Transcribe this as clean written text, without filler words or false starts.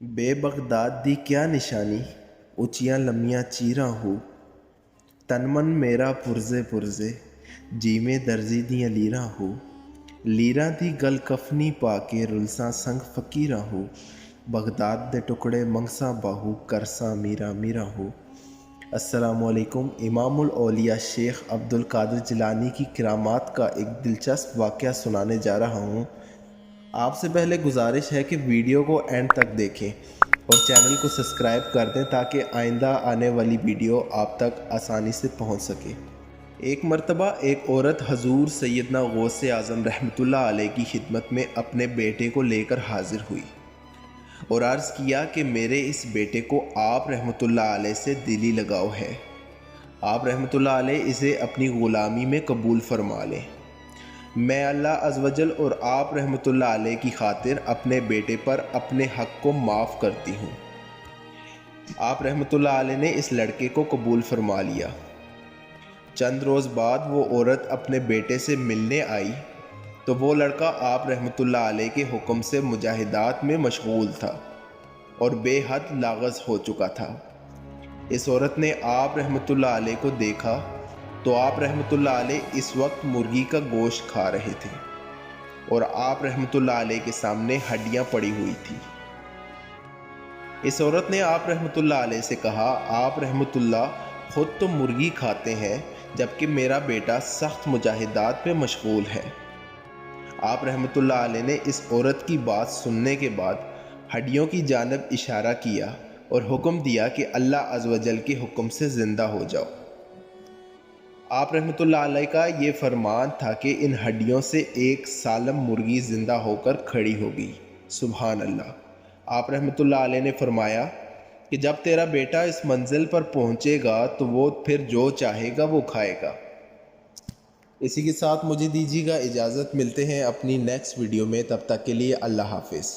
بے بغداد دی کیا نشانی، اچیاں لمیاں چیراں ہو، تن من میرا پرزے پرزے، جی میں درزی دیاں لیراں ہو، لیراں دی گل کفنی پا کے رلساں سنگ فقیراں ہو، بغداد دے ٹکڑے منگساں باہو کرساں میرا میرا ہو۔ السلام علیکم۔ امام الاولیاء شیخ عبد القادر جیلانی کی کرامات کا ایک دلچسپ واقعہ سنانے جا رہا ہوں۔ آپ سے پہلے گزارش ہے کہ ویڈیو کو اینڈ تک دیکھیں اور چینل کو سبسکرائب کر دیں تاکہ آئندہ آنے والی ویڈیو آپ تک آسانی سے پہنچ سکے۔ ایک مرتبہ ایک عورت حضور سیدنا غوث اعظم رحمۃ اللہ علیہ کی خدمت میں اپنے بیٹے کو لے کر حاضر ہوئی اور عرض کیا کہ میرے اس بیٹے کو آپ رحمۃ اللہ علیہ سے دلی لگاؤ ہے، آپ رحمۃ اللہ علیہ اسے اپنی غلامی میں قبول فرما لیں۔ میں اللہ عز و جل اور آپ رحمۃ اللہ علیہ کی خاطر اپنے بیٹے پر اپنے حق کو معاف کرتی ہوں۔ آپ رحمۃ اللہ علیہ نے اس لڑکے کو قبول فرما لیا۔ چند روز بعد وہ عورت اپنے بیٹے سے ملنے آئی تو وہ لڑکا آپ رحمۃ اللہ علیہ کے حکم سے مجاہدات میں مشغول تھا اور بے حد لاغز ہو چکا تھا۔ اس عورت نے آپ رحمۃ اللہ علیہ کو دیکھا تو آپ رحمۃ اللہ علیہ اس وقت مرغی کا گوشت کھا رہے تھے اور آپ رحمۃ اللہ علیہ کے سامنے ہڈیاں پڑی ہوئی تھی۔ اس عورت نے آپ رحمۃ اللہ علیہ سے کہا، آپ رحمۃ اللہ خود تو مرغی کھاتے ہیں جبکہ میرا بیٹا سخت مجاہدات میں مشغول ہے۔ آپ رحمۃ اللہ علیہ نے اس عورت کی بات سننے کے بعد ہڈیوں کی جانب اشارہ کیا اور حکم دیا کہ اللہ عز و جل کے حکم سے زندہ ہو جاؤ۔ آپ رحمۃ اللہ علیہ کا یہ فرمان تھا کہ ان ہڈیوں سے ایک سالم مرغی زندہ ہو کر کھڑی ہوگی۔ سبحان اللہ۔ آپ رحمۃ اللہ علیہ نے فرمایا کہ جب تیرا بیٹا اس منزل پر پہنچے گا تو وہ پھر جو چاہے گا وہ کھائے گا۔ اسی کے ساتھ مجھے دیجیے گا اجازت، ملتے ہیں اپنی نیکسٹ ویڈیو میں، تب تک کے لیے اللہ حافظ۔